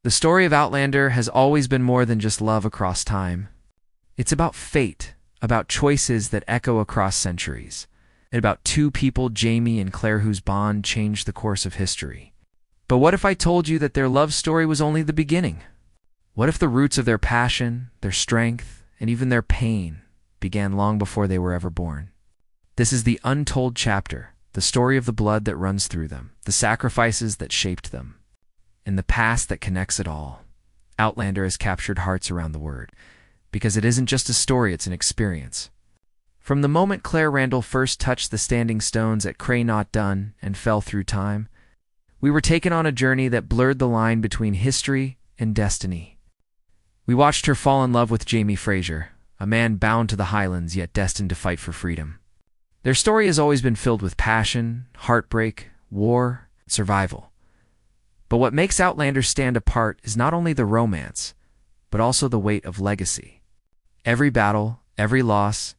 The story of Outlander has always been more than just love across time. It's about fate, about choices that echo across centuries, and about two people, Jamie and Claire, whose bond changed the course of history. But what if I told you that their love story was only the beginning? What if the roots of their passion, their strength, and even their pain began long before they were ever born? This is the untold chapter, the story of the blood that runs through them, the sacrifices that shaped them, and the past that connects it all. Outlander has captured hearts around the world, because it isn't just a story, it's an experience. From the moment Claire Randall first touched the standing stones at Cray Not Done and fell through time, we were taken on a journey that blurred the line between history and destiny. We watched her fall in love with Henry Fraser, a man bound to the Highlands yet destined to fight for freedom. Their story has always been filled with passion, heartbreak, war, survival. But what makes Outlander stand apart is not only the romance, but also the weight of legacy. Every battle, every loss,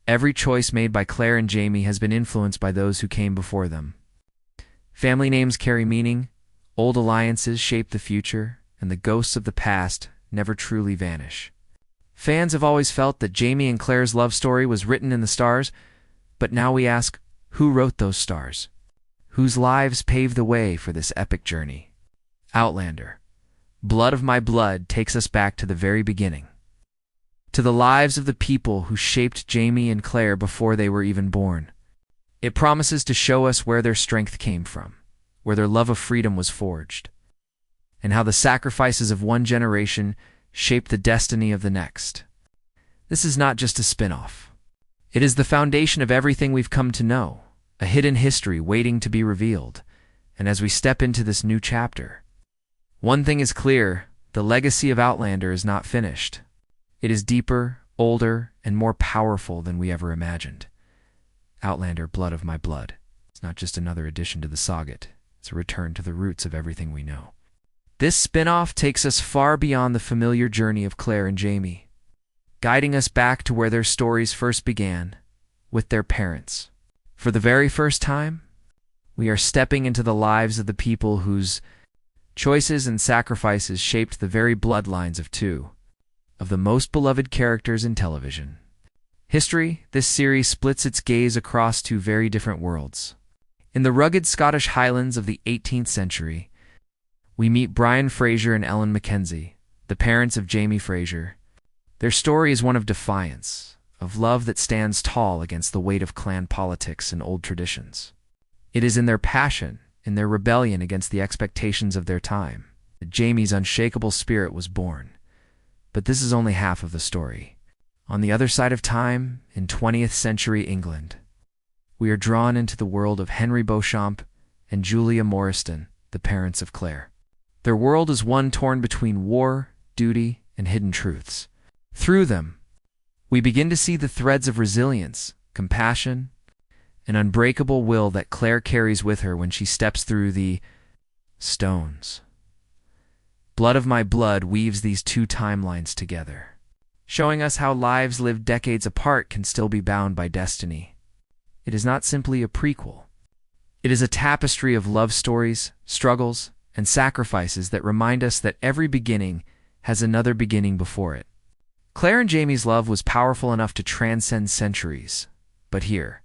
every choice made by Claire and Jamie has been influenced by those who came before them. Family names carry meaning, old alliances shape the future, and the ghosts of the past never truly vanish. Fans have always felt that Jamie and Claire's love story was written in the stars, but now we ask, who wrote those stars? Whose lives paved the way for this epic journey? Outlander, Blood of My Blood, takes us back to the very beginning, to the lives of the people who shaped Jamie and Claire before they were even born. It promises to show us where their strength came from, where their love of freedom was forged, and how the sacrifices of one generation shaped the destiny of the next. This is not just a spin-off. It is the foundation of everything we've come to know, a hidden history waiting to be revealed. And as we step into this new chapter, one thing is clear: the legacy of Outlander is not finished. It is deeper, older, and more powerful than we ever imagined. Outlander, Blood of My Blood. It's not just another addition to the saga. It's a return to the roots of everything we know. This spin-off takes us far beyond the familiar journey of Claire and Jamie, guiding us back to where their stories first began, with their parents. For the very first time, we are stepping into the lives of the people whose choices and sacrifices shaped the very bloodlines of two of the most beloved characters in television history. This series splits its gaze across two very different worlds. In the rugged Scottish Highlands of the 18th century, we meet Brian Fraser and Ellen MacKenzie, the parents of Jamie Fraser. Their story is one of defiance, of love that stands tall against the weight of clan politics and old traditions. It is in their passion, in their rebellion against the expectations of their time, that Jamie's unshakable spirit was born. But this is only half of the story. On the other side of time, in 20th century England, we are drawn into the world of Henry Beauchamp and Julia Moriston, the parents of Claire. Their world is one torn between war, duty, and hidden truths. Through them, we begin to see the threads of resilience, compassion, an unbreakable will that Claire carries with her when she steps through the stones. Blood of My Blood weaves these two timelines together, showing us how lives lived decades apart can still be bound by destiny. It is not simply a prequel. It is a tapestry of love stories, struggles, and sacrifices that remind us that every beginning has another beginning before it. Claire and Jamie's love was powerful enough to transcend centuries, but here,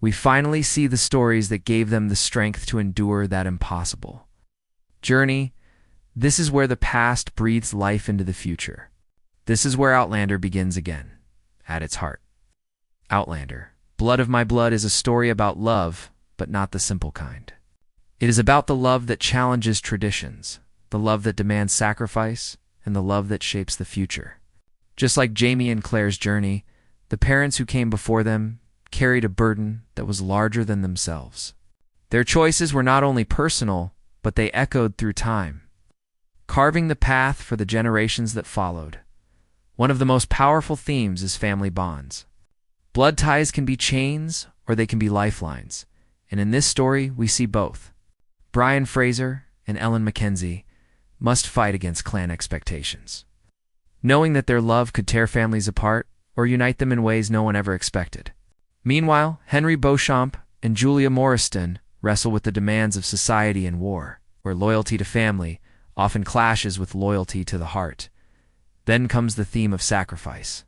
we finally see the stories that gave them the strength to endure that impossible journey. This is where the past breathes life into the future. This is where Outlander begins again, at its heart. Outlander, Blood of My Blood is a story about love, but not the simple kind. It is about the love that challenges traditions, the love that demands sacrifice, and the love that shapes the future. Just like Jamie and Claire's journey, the parents who came before them carried a burden that was larger than themselves. Their choices were not only personal, but they echoed through time, carving the path for the generations that followed. One of the most powerful themes is family bonds. Blood ties can be chains or they can be lifelines, and in this story we see both. Brian Fraser and Ellen MacKenzie must fight against clan expectations, knowing that their love could tear families apart or unite them in ways no one ever expected. Meanwhile, Henry Beauchamp and Julia Moriston wrestle with the demands of society and war, where loyalty to family often clashes with loyalty to the heart. Then comes the theme of sacrifice.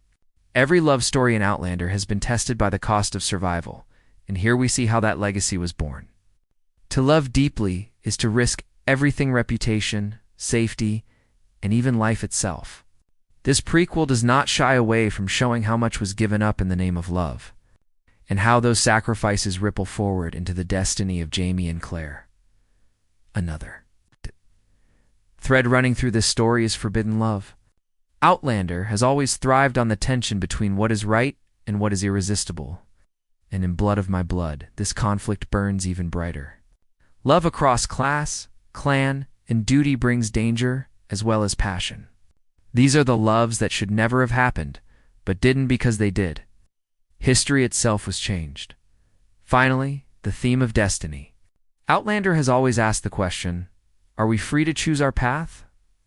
Every love story in Outlander has been tested by the cost of survival, and here we see how that legacy was born. To love deeply is to risk everything: reputation, safety, and even life itself. This prequel does not shy away from showing how much was given up in the name of love, and how those sacrifices ripple forward into the destiny of Jaime and Claire. Another thread running through this story is forbidden love. Outlander has always thrived on the tension between what is right and what is irresistible. And in Blood of My Blood, this conflict burns even brighter. Love across class, clan, and duty brings danger as well as passion. These are the loves that should never have happened, but didn't because they did. History itself was changed. Finally, the theme of destiny. Outlander has always asked the question, are we free to choose our path,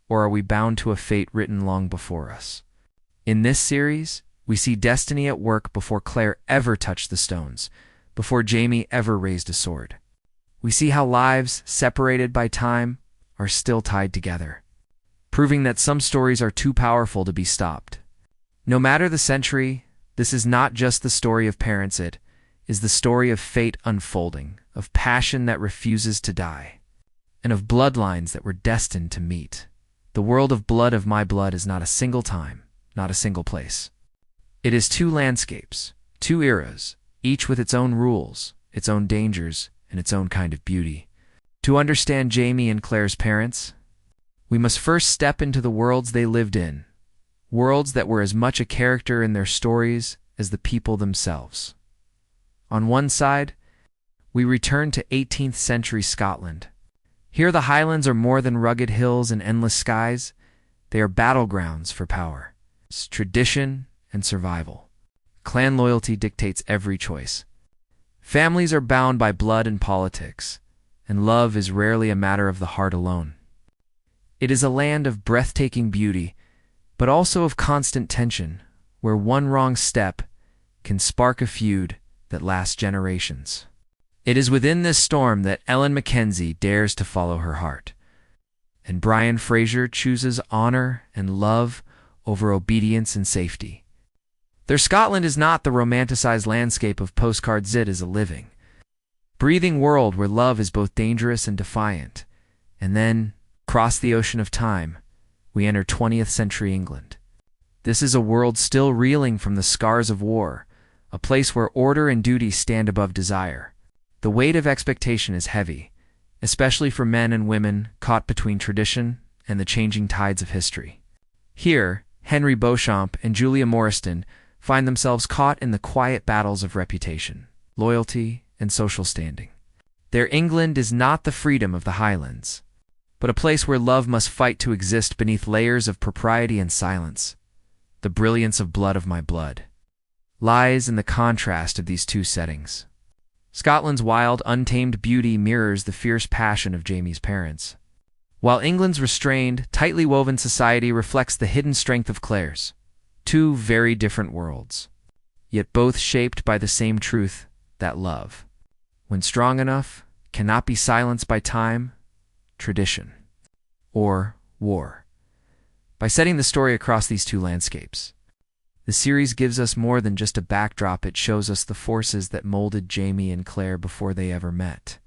or are we bound to a fate written long before us? In this series, we see destiny at work before Claire ever touched the stones, before Jaime ever raised a sword. We see how lives, separated by time, are still tied together, proving that some stories are too powerful to be stopped. No matter the century, this is not just the story of parents, it is the story of fate unfolding, of passion that refuses to die, and of bloodlines that were destined to meet. The world of Blood of My Blood is not a single time, not a single place. It is two landscapes, two eras, each with its own rules, its own dangers, and its own kind of beauty. To understand Jaime and Claire's parents, we must first step into the worlds they lived in, worlds that were as much a character in their stories as the people themselves. On one side, we return to 18th century Scotland. Here the Highlands are more than rugged hills and endless skies. They are battlegrounds for power, tradition, and survival. Clan loyalty dictates every choice. Families are bound by blood and politics, and love is rarely a matter of the heart alone. It is a land of breathtaking beauty, but also of constant tension, where one wrong step can spark a feud that lasts generations. It is within this storm that MacKenzie dares to follow her heart, and Brian Fraser chooses honor and love over obedience and safety. Their Scotland is not the romanticized landscape of postcards. It is a living, breathing world where love is both dangerous and defiant. And then, across the ocean of time, we enter 20th century England. This is a world still reeling from the scars of war, a place where order and duty stand above desire. The weight of expectation is heavy, especially for men and women caught between tradition and the changing tides of history. Here, Henry Beauchamp and Julia Moriston find themselves caught in the quiet battles of reputation, loyalty, and social standing. Their England is not the freedom of the Highlands, but a place where love must fight to exist beneath layers of propriety and silence. The brilliance of Blood of My Blood lies in the contrast of these two settings. Scotland's wild, untamed beauty mirrors the fierce passion of Jaime's parents, while England's restrained, tightly woven society reflects the hidden strength of Claire's. Two very different worlds, yet both shaped by the same truth, that love, when strong enough, cannot be silenced by time, tradition, or war. By setting the story across these two landscapes, the series gives us more than just a backdrop. It shows us the forces that molded Jaime and Claire before they ever met.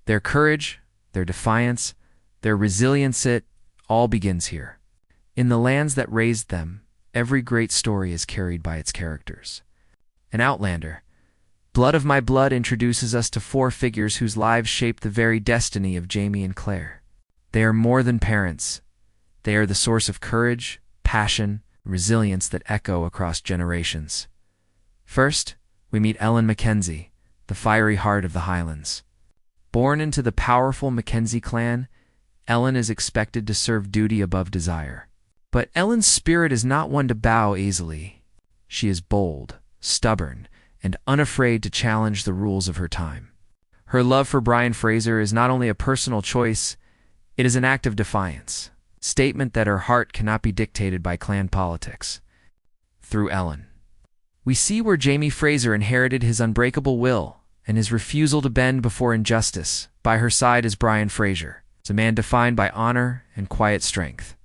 Their courage, their defiance, their resilience, it all begins here. In the lands that raised them, every great story is carried by its characters. An Outlander, Blood of My Blood introduces us to four figures whose lives shape the very destiny of Jaime and Claire. They are more than parents. They are the source of courage, passion, resilience that echo across generations. First, we meet MacKenzie, the fiery heart of the Highlands. Born into the powerful MacKenzie clan, Ellen is expected to serve duty above desire. But Ellen's spirit is not one to bow easily. She is bold, stubborn, and unafraid to challenge the rules of her time. Her love for Brian Fraser is not only a personal choice, it is an act of defiance. Statement that her heart cannot be dictated by clan politics. Through Ellen, we see where Jaime Fraser inherited his unbreakable will and his refusal to bend before injustice. By her side is Brian Fraser, a man defined by honor and quiet strength.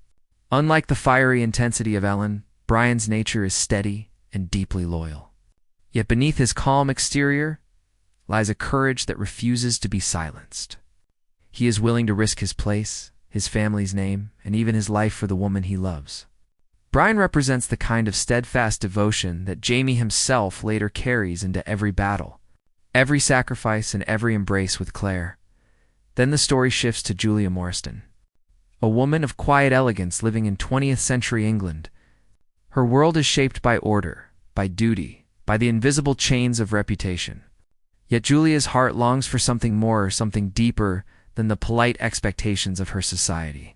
Unlike the fiery intensity of Ellen, Brian's nature is steady and deeply loyal. Yet beneath his calm exterior lies a courage that refuses to be silenced. He is willing to risk his place, his family's name, and even his life for the woman he loves. Brian represents the kind of steadfast devotion that Jamie himself later carries into every battle, every sacrifice, and every embrace with Claire. Then the story shifts to Julia Moriston, a woman of quiet elegance living in 20th century England. Her world is shaped by order, by duty, by the invisible chains of reputation. Yet Julia's heart longs for something more, something deeper than the polite expectations of her society.